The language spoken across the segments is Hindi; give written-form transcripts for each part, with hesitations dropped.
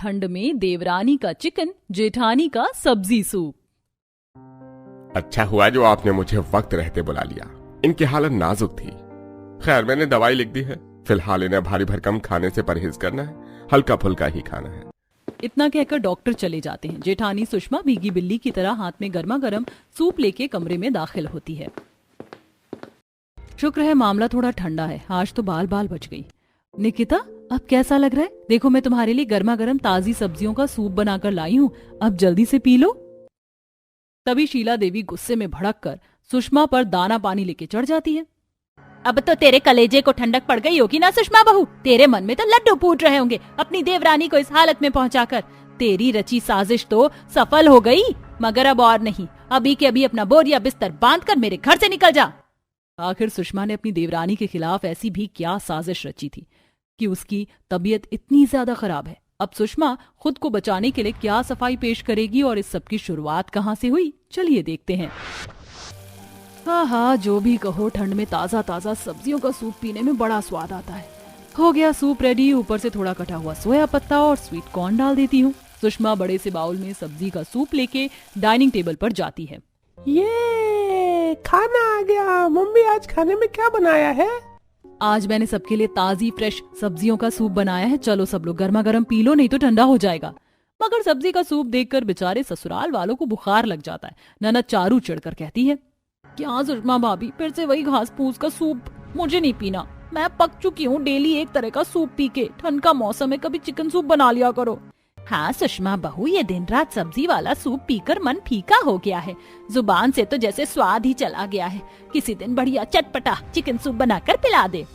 ठंड में देवरानी का चिकन, जेठानी का सब्जी सूप। अच्छा हुआ जो आपने मुझे वक्त रहते बुला लिया, इनकी हालत नाजुक थी। खैर मैंने दवाई लिख दी है, फिलहाल इन्हें भारी भरकम खाने से परहेज करना है, हल्का फुल्का ही खाना है। इतना कहकर डॉक्टर चले जाते हैं। जेठानी सुषमा भीगी बिल्ली की तरह हाथ में गर्मा गर्म सूप लेके कमरे में दाखिल होती है। शुक्र है मामला थोड़ा ठंडा है, आज तो बाल बाल बच गई। निकिता, अब कैसा लग रहा है? देखो मैं तुम्हारे लिए गर्मा गर्म ताजी सब्जियों का सूप बनाकर लाई हूँ, अब जल्दी से पी लो। तभी शीला देवी गुस्से में भड़क कर सुषमा पर दाना पानी लेके चढ़ जाती है। अब तो तेरे कलेजे को ठंडक पड़ गई होगी ना सुषमा बहू, तेरे मन में तो लड्डू फूट रहे होंगे अपनी देवरानी को इस हालत में पहुंचाकर। तेरी रची साजिश तो सफल हो गई, मगर अब और नहीं, अभी के अभी अपना बोरिया बिस्तर बांध कर मेरे घर से निकल जा। आखिर सुषमा ने अपनी देवरानी के खिलाफ ऐसी भी क्या साजिश रची थी कि उसकी तबीयत इतनी ज्यादा खराब है। अब सुषमा खुद को बचाने के लिए क्या सफाई पेश करेगी और इस सब की शुरुआत कहाँ से हुई, चलिए देखते हैं। हाँ, जो भी कहो, ठंड में ताजा ताजा सब्जियों का सूप पीने में बड़ा स्वाद आता है। हो गया सूप रेडी, ऊपर से थोड़ा कटा हुआ सोया पत्ता और स्वीट कॉर्न डाल देती हूँ। सुषमा बड़े से बाउल में सब्जी का सूप लेके डाइनिंग टेबल पर जाती है। ये खाना आ गया। मम्मी आज खाने में क्या बनाया है? आज मैंने सबके लिए ताजी फ्रेश सब्जियों का सूप बनाया है, चलो सब लोग गर्मा गर्म पी लो, नहीं तो ठंडा हो जाएगा। मगर सब्जी का सूप देखकर बेचारे ससुराल वालों को बुखार लग जाता है। ननद चारू चिढ़कर कहती है, क्या सुषमा भाभी फिर से वही घास फूस का सूप? मुझे नहीं पीना, मैं पक चुकी हूँ डेली एक तरह का सूप पी के। ठंड का मौसम है, कभी चिकन सूप बना लिया करो। हाँ सुषमा बहू, ये दिन रात सब्जी वाला सूप पीकर मन फीका हो गया है, जुबान से तो जैसे स्वाद ही चला गया है। किसी दिन बढ़िया चटपटा चिकन सूप बनाकर पिला दे।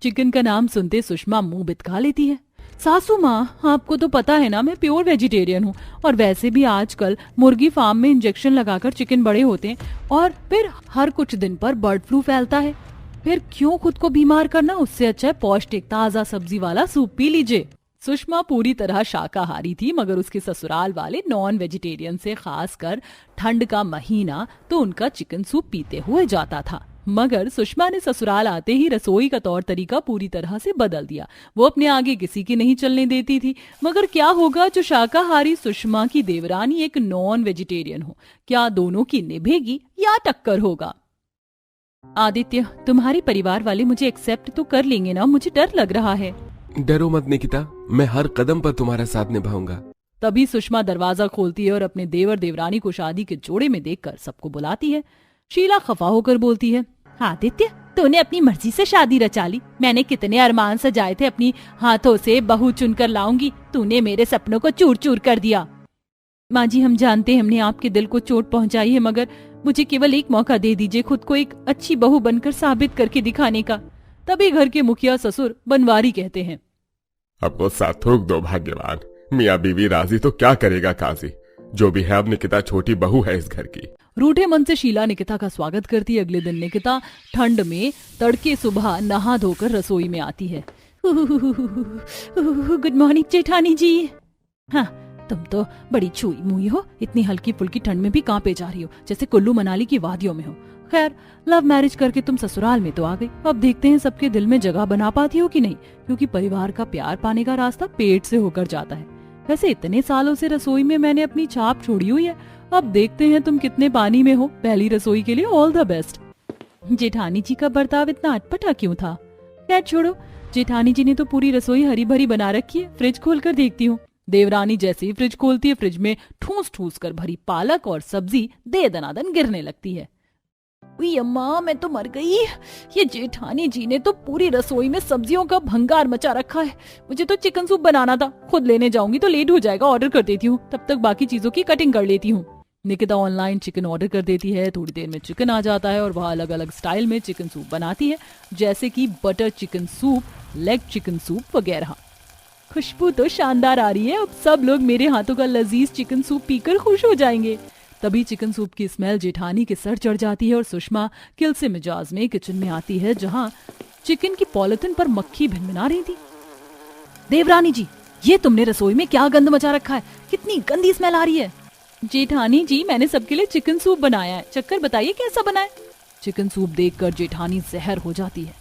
चिकन का नाम सुनते सुषमा मुंह बितका लेती है। सासू माँ, आपको तो पता है ना मैं प्योर वेजिटेरियन हूँ, और वैसे भी आजकल मुर्गी फार्म में इंजेक्शन लगाकर चिकन बड़े होते हैं और फिर हर कुछ दिन पर बर्ड फ्लू फैलता है। फिर क्यों खुद को बीमार करना, उससे अच्छा है पौष्टिक ताजा सब्जी वाला सूप पी लीजिए। सुषमा पूरी तरह शाकाहारी थी, मगर उसके ससुराल वाले नॉन वेजिटेरियन से, खासकर ठंड का महीना तो उनका चिकन सूप पीते हुए जाता था। मगर सुषमा ने ससुराल आते ही रसोई का तौर तरीका पूरी तरह से बदल दिया। वो अपने आगे किसी की नहीं चलने देती थी। मगर क्या होगा जो शाकाहारी सुषमा की देवरानी एक नॉन वेजिटेरियन हो? क्या दोनों की निभेगी या टक्कर होगा? आदित्य, तुम्हारे परिवार वाले मुझे एक्सेप्ट तो कर लेंगे ना? मुझे डर लग रहा है। डरो मत निकिता, मैं हर कदम पर तुम्हारा साथ निभाऊंगा। तभी सुषमा दरवाजा खोलती है और अपने देवर देवरानी को शादी के जोड़े में देखकर सबको बुलाती है। शीला खफा होकर बोलती है, आदित्य, तूने अपनी मर्जी से शादी रचा ली। मैंने कितने अरमान सजाए थे अपनी हाथों से बहू चुनकर लाऊंगी, तूने मेरे सपनों को चूर चूर कर दिया। माँ जी, हम जानते हैं हमने आपके दिल को चोट पहुंचाई है, मगर मुझे केवल एक मौका दे दीजिए खुद को एक अच्छी बहू बनकर साबित करके दिखाने का। तभी घर के मुखिया ससुर बनवारी कहते हैं, अब गुस्सा थूक दो भाग्यवान, मियाँ बीवी राजी तो क्या करेगा काजी। जो भी है, अब निकिता छोटी बहू है इस घर की। रूठे मन से शीला निकिता का स्वागत करती है। अगले दिन निकिता ठंड में तड़के सुबह नहा धोकर रसोई में आती है। गुड मॉर्निंग जेठानी जी। हाँ, तुम तो बड़ी छुई मुई हो, इतनी हल्की फुल्की ठंड में भी कांपे जा रही हो जैसे कुल्लू मनाली की वादियों में हो। खैर, लव मैरिज करके तुम ससुराल में तो आ गई, अब देखते हैं सबके दिल में जगह बना पाती हो कि नहीं, क्योंकि परिवार का प्यार पाने का रास्ता पेट से होकर जाता है। वैसे इतने सालों से रसोई में मैंने अपनी छाप छोड़ी हुई है, अब देखते हैं तुम कितने पानी में हो। पहली रसोई के लिए ऑल द बेस्ट। जेठानी जी का बर्ताव इतना अटपटा क्यों था? खैर छोड़ो, जेठानी जी ने तो पूरी रसोई हरी भरी बना रखी है। फ्रिज खोल कर देखती हूँ। देवरानी जैसे ही फ्रिज खोलती है, फ्रिज में ठूस ठूस कर भरी पालक और सब्जी दे दनादन गिरने लगती है। अम्मा, मैं तो मर गई। ये जेठानी जी ने तो पूरी रसोई में सब्जियों का भंगार मचा रखा है। मुझे तो चिकन सूप बनाना था, खुद लेने जाऊंगी तो लेट हो जाएगा, ऑर्डर कर देती हूँ, तब तक बाकी चीजों की कटिंग कर लेती हूँ। निकिता ऑनलाइन चिकन ऑर्डर कर देती है। थोड़ी देर में चिकन आ जाता है और वह अलग अलग स्टाइल में चिकन सूप बनाती है, जैसे कि butter chicken soup, leg chicken soup वगैरह। खुशबू तो शानदार आ रही है। अब सब लोग मेरे हाथों का लजीज चिकन सूप पीकर खुश हो जाएंगे। तभी चिकन सूप की स्मेल जेठानी के सर चढ़ जाती है और सुषमा किल से मिजाज में किचन में आती है, जहां चिकन की पॉलिथिन पर मक्खी भिनभिना रही थी। देवरानी जी, ये तुमने रसोई में क्या गंद मचा रखा है? कितनी गंदी स्मेल आ रही है। जेठानी जी, मैंने सबके लिए चिकन सूप बनाया है, चक्कर बताइए कैसा बना है। चिकन सूप देखकर जेठानी जहर हो जाती है।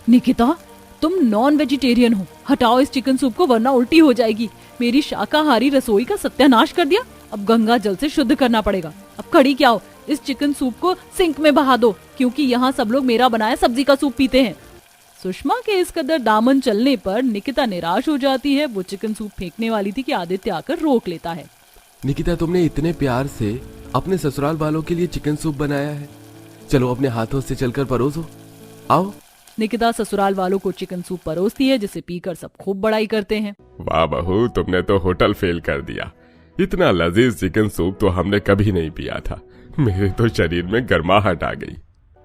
निकिता, तुम नॉन वेजिटेरियन हो, हटाओ इस चिकन सूप को वरना उल्टी हो जाएगी। मेरी शाकाहारी रसोई का सत्यानाश कर दिया। अब गंगा जल से शुद्ध करना पड़ेगा। अब खड़ी क्या हो, इस चिकन सूप को सिंक में बहा दो, क्योंकि यहाँ सब लोग मेरा बनाया सब्जी का सूप पीते हैं। सुषमा के इस कदर दामन चलने पर निकिता निराश हो जाती है। वो चिकन सूप फेंकने वाली थी कि आदित्य आकर रोक लेता है। निकिता, तुमने इतने प्यार से अपने ससुराल वालों के लिए चिकन सूप बनाया है, चलो अपने हाथों से चलकर परोसो, आओ। निकिता ससुराल वालों को चिकन सूप परोसती है, जिसे पीकर सब खूब बड़ाई करते हैं। वाह बहू, तुमने तो होटल फेल कर दिया। इतना लजीज चिकन सूप तो हमने कभी नहीं पिया था। मेरे तो शरीर में गर्माहट आ गई।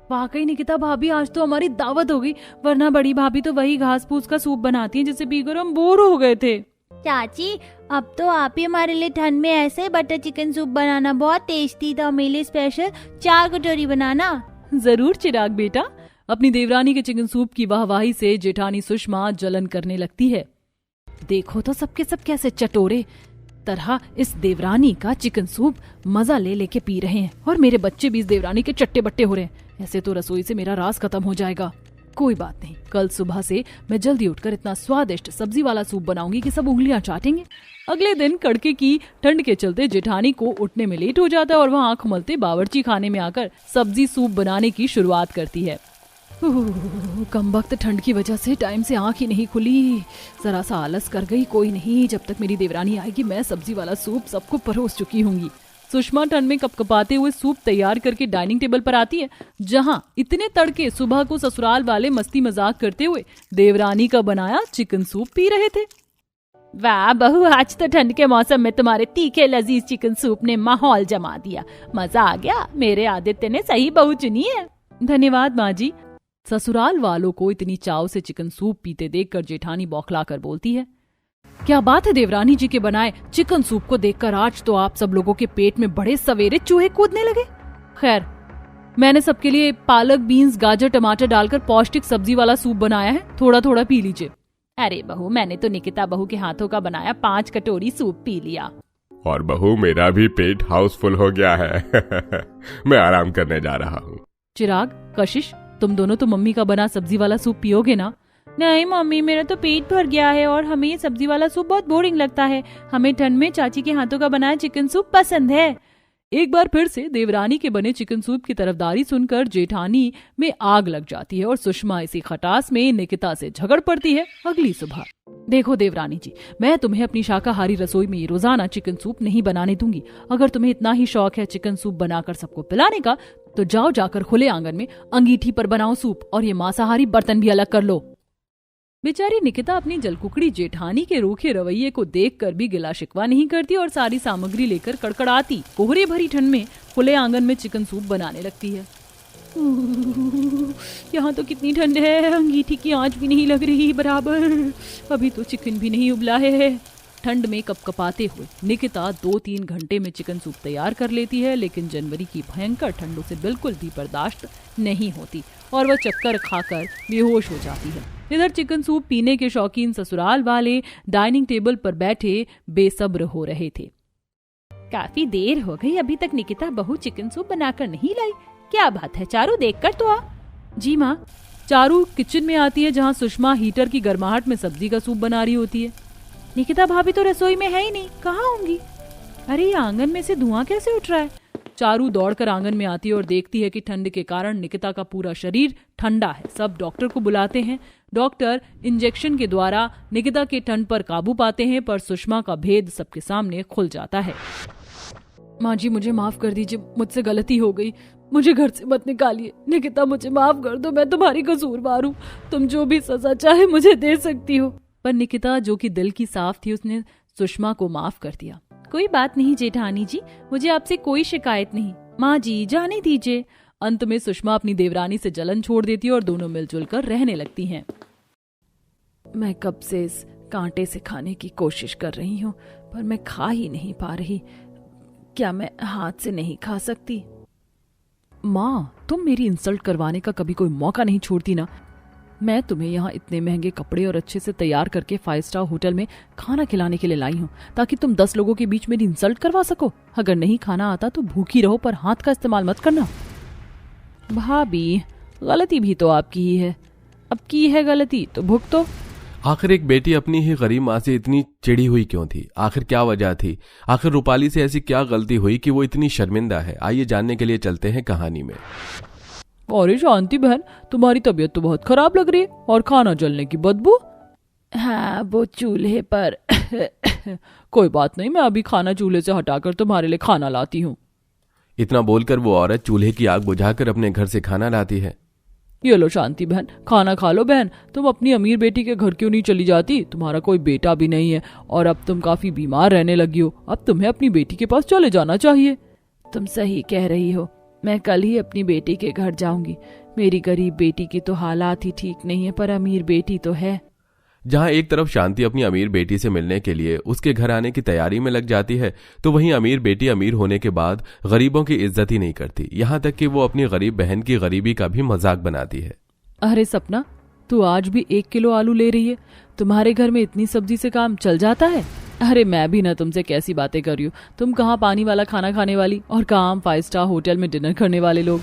वाकई निकिता भाभी, आज तो हमारी दावत हो गई, वरना बड़ी भाभी तो वही घास फूस का सूप बनाती हैं जिसे पीकर हम बोर हो गए थे। चाची, अब तो आप ही हमारे लिए ठंड में ऐसे बटर चिकन सूप बनाना, बहुत टेस्टी था। मेरे लिए स्पेशल 4 कटोरी बनाना। जरूर चिराग बेटा। अपनी देवरानी के चिकन सूप की वाहवाही से जेठानी सुषमा जलन करने लगती है। देखो तो सबके सब कैसे चटोरे तरह इस देवरानी का चिकन सूप मजा ले लेके पी रहे हैं, और मेरे बच्चे भी इस देवरानी के चट्टे बट्टे हो रहे हैं। ऐसे तो रसोई से मेरा राज खत्म हो जाएगा। कोई बात नहीं, कल सुबह से मैं जल्दी उठकर इतना स्वादिष्ट सब्जी वाला सूप बनाऊंगी कि सब उंगलियां चाटेंगे। अगले दिन कड़के की ठंड के चलते जेठानी को उठने में लेट हो जाता है और वह आंख मलते बावर्ची खाने में आकर सब्जी सूप बनाने की शुरुआत करती है। कमबख्त ठंड की वजह से टाइम से आंख ही नहीं खुली। जरा सा आलस कर गई, कोई नहीं, जब तक मेरी देवरानी आएगी मैं सब्जी वाला सूप सबको परोस चुकी होंगी। सुषमा ठंड में कपकपाते हुए सूप तैयार करके डाइनिंग टेबल पर आती है, जहां इतने तड़के सुबह को ससुराल वाले मस्ती मजाक करते हुए देवरानी का बनाया चिकन सूप पी रहे थे। वाह बहू, आज तो ठंड के मौसम में तुम्हारे तीखे लजीज चिकन सूप ने माहौल जमा दिया। मजा आ गया। मेरे आदित्य ने सही बहू चुनी है। धन्यवाद माँ जी। ससुराल वालों को इतनी चाव से चिकन सूप पीते देखकर जेठानी बौखलाकर बोलती है, क्या बात है, देवरानी जी के बनाए चिकन सूप को देखकर आज तो आप सब लोगों के पेट में बड़े सवेरे चूहे कूदने लगे। खैर, मैंने सबके लिए पालक, बीन्स, गाजर, टमाटर डालकर पौष्टिक सब्जी वाला सूप बनाया है, थोड़ा थोड़ा पी लीजिए। अरे बहू, मैंने तो निकिता बहू के हाथों का बनाया 5 कटोरी सूप पी लिया। और बहू, मेरा भी पेट हाउसफुल हो गया है। मैं आराम करने जा रहा हूँ। चिराग, कशिश, तुम दोनों तो मम्मी का बना सब्जी वाला सूप पियोगे ना? नहीं मम्मी, मेरा तो पेट भर गया है और हमें ये सब्जी वाला सूप बहुत बोरिंग लगता है। हमें ठंड में चाची के हाथों का बनाया चिकन सूप पसंद है। एक बार फिर से देवरानी के बने चिकन सूप की तरफदारी सुनकर जेठानी में आग लग जाती है और सुषमा इसी खटास में निकिता से झगड़ पड़ती है। अगली सुबह, देखो देवरानी जी, मैं तुम्हें अपनी शाकाहारी रसोई में रोजाना चिकन सूप नहीं बनाने दूंगी। अगर तुम्हें इतना ही शौक है चिकन सूप बनाकर सबको पिलाने का, तो जाओ जाकर खुले आंगन में अंगीठी पर बनाओ सूप, और ये मांसाहारी बर्तन भी अलग कर लो। बेचारी निकिता अपनी जलकुकड़ी जेठानी के रूखे रवैये को देखकर भी गिला शिकवा नहीं करती और सारी सामग्री लेकर कड़कड़ाती कोहरे भरी ठंड में खुले आंगन में चिकन सूप बनाने लगती है। यहाँ तो कितनी ठंड है, अंगीठी की आंच भी नहीं लग रही बराबर, अभी तो चिकन भी नहीं उबला है। ठंड में कपकपाते हुए निकिता 2-3 घंटे में चिकन सूप तैयार कर लेती है, लेकिन जनवरी की भयंकर ठंड उसे बिल्कुल भी बर्दाश्त नहीं होती और वह चक्कर खाकर बेहोश हो जाती है। इधर चिकन सूप पीने के शौकीन ससुराल वाले डाइनिंग टेबल पर बैठे बेसब्र हो रहे थे। काफी देर हो गई, अभी तक निकिता बहू चिकन सूप बनाकर नहीं लाई। क्या बात है चारू, देख कर तो आ। जी माँ। चारू किचन में आती है, जहाँ सुषमा हीटर की गर्माहट में सब्जी का सूप बना रही होती है। निकिता भाभी तो रसोई में है ही नहीं, कहाँ होंगी? अरे, ये आंगन में से धुआं कैसे उठ रहा है? चारू दौड़कर आंगन में आती है और देखती है कि ठंड के कारण निकिता का पूरा शरीर ठंडा है। सब डॉक्टर को बुलाते हैं। डॉक्टर इंजेक्शन के द्वारा निकिता के ठंड पर काबू पाते हैं, पर सुषमा का भेद सबके सामने खुल जाता है। माँ जी, मुझे माफ कर दीजिए, मुझसे गलती हो गई, मुझे घर से मत निकालिए। निकिता, मुझे माफ कर दो, मैं तुम्हारी कसूरवार हूँ, तुम जो भी सजा चाहे मुझे दे सकती हो। पर निकिता, जो कि दिल की साफ थी, उसने सुषमा को माफ कर दिया। कोई बात नहीं जेठानी जी, मुझे आपसे कोई शिकायत नहीं। माँ जी, जाने दीजिए। अंत में सुषमा अपनी देवरानी से जलन छोड़ देती है और दोनों मिलजुल कर रहने लगती हैं। मैं कब से इस कांटे से खाने की कोशिश कर रही हूँ, पर मैं खा ही नहीं पा रही। क्या मैं हाथ से नहीं खा सकती? माँ, तुम मेरी इंसल्ट करवाने का कभी कोई मौका नहीं छोड़ती ना। मैं तुम्हें यहाँ इतने महंगे कपड़े और अच्छे से तैयार करके 5 स्टार होटल में खाना खिलाने के लिए लाई हूँ, ताकि तुम 10 लोगों के बीच मेरी इंसल्ट करवा सको। अगर नहीं खाना आता तो भूखी रहो, पर हाथ का इस्तेमाल मत करना। भाभी, गलती भी तो आपकी ही है। अब की है गलती तो भुगतो। आखिर एक बेटी अपनी ही गरीब माँ से इतनी चिढ़ी हुई क्यों थी? आखिर क्या वजह थी? आखिर रूपाली से ऐसी क्या गलती हुई कि वो इतनी शर्मिंदा है? आइए जानने के लिए चलते हैं कहानी में। अरे शांति बहन, तुम्हारी तबीयत तो बहुत खराब लग रही है और खाना जलने की बदबू। हाँ, वो चूल्हे पर। कोई बात नहीं, मैं अभी खाना चूल्हे से हटाकर तुम्हारे लिए खाना लाती हूँ। इतना बोलकर वो औरत चूल्हे की आग बुझाकर अपने घर से खाना लाती है। ये लो शांति बहन, खाना खा लो बहन। तुम अपनी अमीर बेटी के घर क्यों नहीं चली जाती? तुम्हारा कोई बेटा भी नहीं है और अब तुम काफी बीमार रहने लगी हो। अब तुम्हें अपनी बेटी के पास चले जाना चाहिए। तुम सही कह रही हो, मैं कल ही अपनी बेटी के घर जाऊंगी। मेरी गरीब बेटी की तो हालात ही ठीक नहीं है, पर अमीर बेटी तो है। जहां एक तरफ शांति अपनी अमीर बेटी से मिलने के लिए उसके घर आने की तैयारी में लग जाती है, तो वहीं अमीर बेटी अमीर होने के बाद गरीबों की इज्जत ही नहीं करती। यहां तक कि वो अपनी गरीब बहन की गरीबी का भी मजाक बनाती है। अरे सपना, तू आज भी 1 किलो आलू ले रही है? तुम्हारे घर में इतनी सब्जी से काम चल जाता है? अरे मैं भी ना तुमसे कैसी बातें कर रही हूँ। तुम कहाँ पानी वाला खाना खाने वाली और कहाँ 5 स्टार होटल में डिनर करने वाले लोग।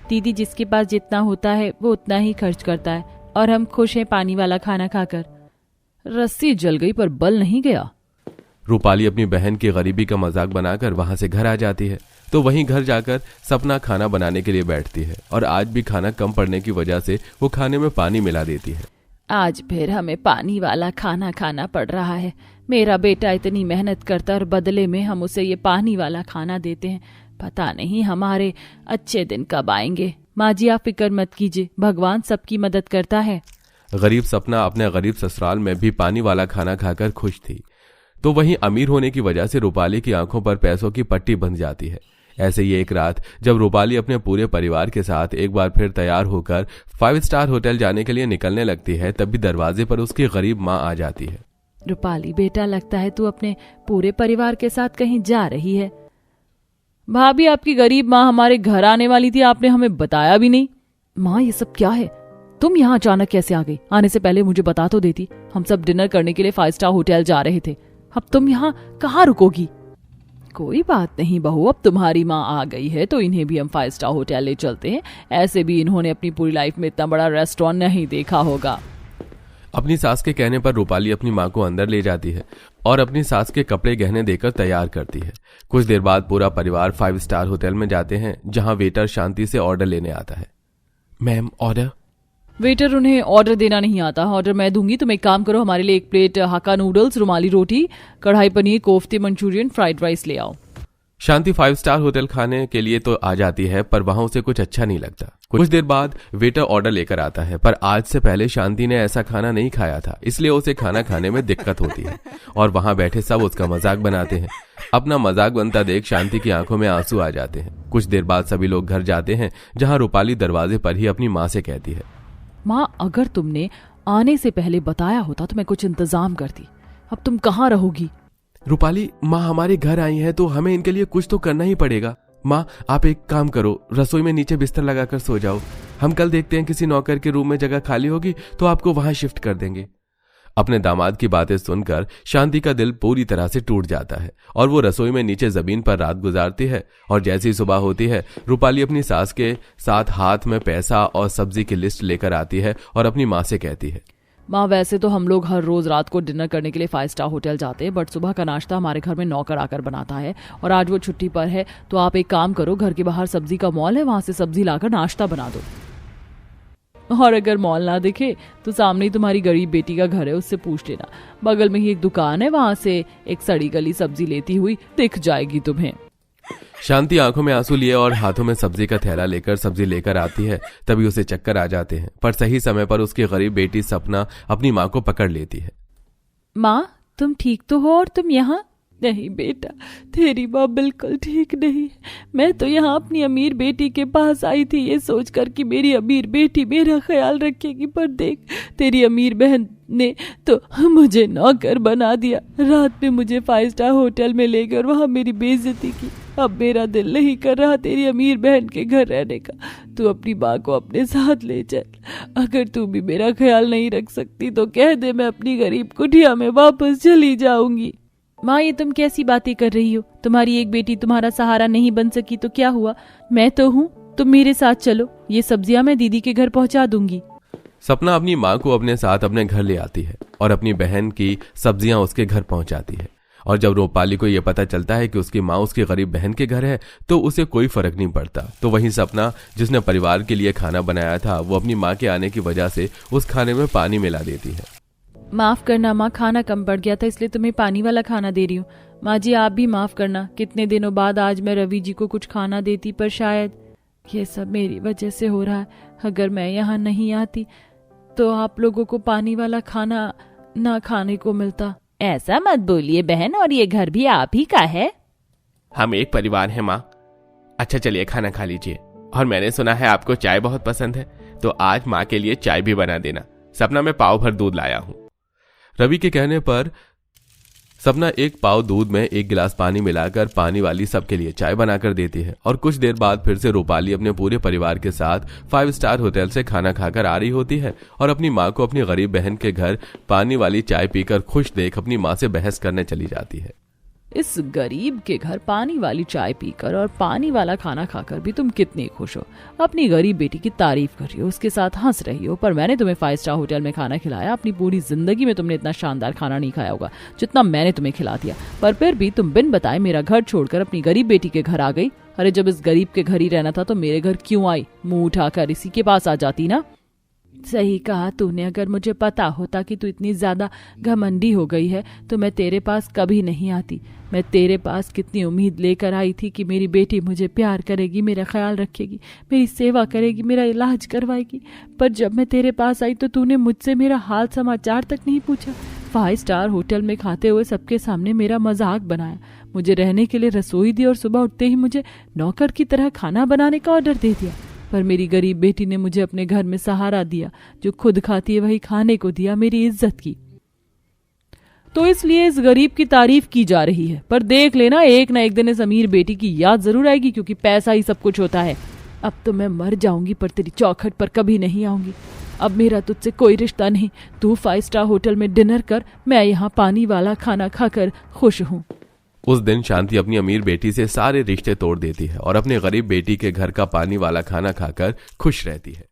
दीदी, जिसके पास जितना होता है वो उतना ही खर्च करता है और हम खुश हैं पानी वाला खाना खाकर। रस्सी जल गई पर बल नहीं गया। रूपाली अपनी बहन की गरीबी का मजाक बनाकर वहां से घर आ जाती है, तो वहीं घर जाकर सपना खाना बनाने के लिए बैठती है और आज भी खाना कम पड़ने की वजह से वो खाने में पानी मिला देती है। आज फिर हमें पानी वाला खाना खाना पड़ रहा है। मेरा बेटा इतनी मेहनत करता और बदले में हम उसे ये पानी वाला खाना देते हैं। पता नहीं हमारे अच्छे दिन कब आएंगे। माँ जी, आप फिक्र मत कीजिए, भगवान सबकी मदद करता है। गरीब सपना अपने गरीब ससुराल में भी पानी वाला खाना खाकर खुश थी, तो वहीं अमीर होने की वजह से रूपाली की आंखों पर पैसों की पट्टी बंध जाती है। ऐसे ही एक रात जब रूपाली अपने पूरे परिवार के साथ एक बार फिर तैयार होकर 5 स्टार होटल जाने के लिए निकलने लगती है, तभी दरवाजे पर उसकी गरीब माँ आ जाती है। रूपाली बेटा, लगता है तू अपने पूरे परिवार के साथ कहीं जा रही है। भाभी, आपकी गरीब माँ हमारे घर आने वाली थी, आपने हमें बताया भी नहीं। माँ, ये सब क्या है? तुम यहाँ अचानक कैसे आ गई? आने से पहले मुझे बता तो देती। हम सब डिनर करने के लिए 5 स्टार होटल जा रहे थे। अब तुम यहाँ कहाँ रुकोगी? कोई बात नहीं बहू, अब तुम्हारी माँ आ गई है तो इन्हें भी हम 5 स्टार होटल ले चलते हैं। ऐसे भी इन्होंने अपनी पूरी लाइफ में इतना बड़ा रेस्टोरेंट नहीं देखा होगा। अपनी सास के कहने पर रूपाली अपनी माँ को अंदर ले जाती है और अपनी सास के कपड़े गहने देकर तैयार करती है। कुछ देर बाद पूरा परिवार 5 स्टार होटल में जाते हैं, जहाँ वेटर शांति से ऑर्डर लेने आता है। Ma'am, order. वेटर, उन्हें ऑर्डर देना नहीं आता, ऑर्डर मैं दूंगी। तुम एक काम करो, हमारे लिए 1 प्लेट हक्का नूडल्स, रुमाली रोटी, कढ़ाई पनीर, कोफ्ते, मंचूरियन, फ्राइड राइस ले आओ। शांति 5 स्टार होटल खाने के लिए तो आ जाती है, पर वहां उसे कुछ अच्छा नहीं लगता। कुछ देर बाद वेटर ऑर्डर लेकर आता है, पर आज से पहले शांति ने ऐसा खाना नहीं खाया था, इसलिए उसे खाना खाने में दिक्कत होती है और वहां बैठे सब उसका मजाक बनाते हैं। अपना मजाक बनता देख शांति की आंखों में आंसू आ जाते हैं। कुछ देर बाद सभी लोग घर जाते हैं, जहां रूपाली दरवाजे पर ही अपनी माँ से कहती है, माँ, अगर तुमने आने से पहले बताया होता तो मैं कुछ इंतजाम करती। अब तुम कहाँ रहोगी? रूपाली, माँ हमारे घर आई है तो हमें इनके लिए कुछ तो करना ही पड़ेगा। माँ, आप एक काम करो, रसोई में नीचे बिस्तर लगाकर सो जाओ। हम कल देखते हैं, किसी नौकर के रूम में जगह खाली होगी तो आपको वहां शिफ्ट कर देंगे। अपने दामाद की बातें सुनकर शांति का दिल पूरी तरह से टूट जाता है और वो रसोई में नीचे जमीन पर रात गुजारती है। और जैसी सुबह होती है, रूपाली अपनी सास के साथ हाथ में पैसा और सब्जी की लिस्ट लेकर आती है और अपनी माँ से कहती है, माँ, वैसे तो हम लोग हर रोज रात को डिनर करने के लिए 5 स्टार होटल जाते हैं, बट सुबह का नाश्ता हमारे घर में नौकर आकर बनाता है और आज वो छुट्टी पर है, तो आप एक काम करो, घर के बाहर सब्जी का मॉल है, वहां से सब्जी लाकर नाश्ता बना दो। और अगर मॉल ना दिखे तो सामने ही तुम्हारी गरीब बेटी का घर है, उससे पूछ लेना। बगल में ही एक दुकान है, वहां से एक सड़ी गली सब्जी लेती हुई दिख जाएगी तुम्हें। शांति आंखों में आंसू लिए और हाथों में सब्जी का थैला लेकर सब्जी लेकर आती है। तभी उसे चक्कर आ जाते हैं, पर सही समय पर उसकी गरीब बेटी सपना अपनी माँ को पकड़ लेती है। माँ, तुम ठीक तो हो और तुम यहाँ? नहीं बेटा, तेरी माँ बिल्कुल ठीक नहीं। मैं तो यहाँ अपनी अमीर बेटी के पास आई थी ये सोचकर कि मेरी अमीर बेटी मेरा ख्याल रखेगी, पर देख, तेरी अमीर बहन ने तो मुझे नौकर बना दिया। रात में मुझे 5 स्टार होटल में ले गए और वहाँ मेरी बेइज्जती की। अब मेरा दिल नहीं कर रहा तेरी अमीर बहन के घर रहने का। तू अपनी माँ को अपने साथ ले चल। अगर तू भी मेरा ख्याल नहीं रख सकती तो कह दे, मैं अपनी गरीब कुटिया में वापस चली जाऊंगी। माँ, ये तुम कैसी बातें कर रही हो? तुम्हारी एक बेटी तुम्हारा सहारा नहीं बन सकी तो क्या हुआ? मैं तो हूँ, तुम मेरे साथ चलो, ये सब्जियां मैं दीदी के घर पहुँचा दूंगी। सपना अपनी माँ को अपने साथ अपने घर ले आती है और अपनी बहन की सब्जियां उसके घर पहुंचाती है। और जब रूपाली को यह पता चलता है कि उसकी माँ उसकी गरीब बहन के घर है तो उसे कोई फर्क नहीं पड़ता। तो वहीं सपना, जिसने परिवार के लिए खाना बनाया था, वो अपनी माँ के आने की वजह से उस खाने में पानी मिला देती है। माफ करना माँ, खाना कम पड़ गया था इसलिए तुम्हें पानी वाला खाना दे रही हूँ। माँ जी आप भी माफ करना, कितने दिनों बाद आज मैं रवि जी को कुछ खाना देती, पर शायद ये सब मेरी वजह से हो रहा है। अगर मैं यहाँ नहीं आती तो आप लोगों को पानी वाला खाना ना खाने को मिलता। ऐसा मत बोलिए बहन, और ये घर भी आप ही का है। हम एक परिवार हैं माँ। अच्छा चलिए खाना खा लीजिए। और मैंने सुना है आपको चाय बहुत पसंद है, तो आज माँ के लिए चाय भी बना देना। सपना मैं पाव भर दूध लाया हूँ। रवि के कहने पर सपना एक पाव दूध में 1 गिलास पानी मिलाकर पानी वाली सबके लिए चाय बनाकर देती है। और कुछ देर बाद फिर से रूपाली अपने पूरे परिवार के साथ 5 स्टार होटल से खाना खाकर आ रही होती है और अपनी माँ को अपनी गरीब बहन के घर पानी वाली चाय पीकर खुश देख अपनी माँ से बहस करने चली जाती है। इस गरीब के घर पानी वाली चाय पीकर और पानी वाला खाना खाकर भी तुम कितनी खुश हो। अपनी गरीब बेटी की तारीफ कर रही हो, उसके साथ हंस रही हो, पर मैंने तुम्हें 5 स्टार होटल में खाना खिलाया। अपनी पूरी जिंदगी में तुमने इतना शानदार खाना नहीं खाया होगा जितना मैंने तुम्हें खिला दिया, पर फिर भी तुम बिन बताए मेरा घर छोड़कर अपनी गरीब बेटी के घर आ गई। अरे जब इस गरीब के घर ही रहना था तो मेरे घर क्यों आई? मुंह उठाकर इसी के पास आ जाती ना। सही कहा तूने, अगर मुझे पता होता कि तू इतनी ज्यादा घमंडी हो गई है तो मैं तेरे पास कभी नहीं आती। मैं तेरे पास कितनी उम्मीद लेकर आई थी कि मेरी बेटी मुझे प्यार करेगी, मेरा ख्याल रखेगी, मेरी सेवा करेगी, मेरा इलाज करवाएगी। पर जब मैं तेरे पास आई तो तूने मुझसे मेरा हाल समाचार तक नहीं पूछा। 5 स्टार होटल में खाते हुए सबके सामने मेरा मजाक बनाया, मुझे रहने के लिए रसोई दी और सुबह उठते ही मुझे नौकर की तरह खाना बनाने का ऑर्डर दे दिया। पर मेरी गरीब बेटी ने मुझे अपने घर में सहारा दिया, जो खुद खाती है वही खाने को दिया, मेरी इज्जत की। तो इसलिए इस गरीब की तारीफ की जा रही है। पर देख लेना, एक ना एक दिन इस अमीर बेटी की याद जरूर आएगी, क्योंकि पैसा ही सब कुछ होता है। अब तो मैं मर जाऊंगी पर तेरी चौखट पर कभी नहीं आऊंगी। अब मेरा तुझसे कोई रिश्ता नहीं। तू 5 स्टार होटल में डिनर कर, मैं यहाँ पानी वाला खाना खाकर खुश हूँ। उस दिन शांति अपनी अमीर बेटी से सारे रिश्ते तोड़ देती है और अपनी गरीब बेटी के घर का पानी वाला खाना खाकर खुश रहती है।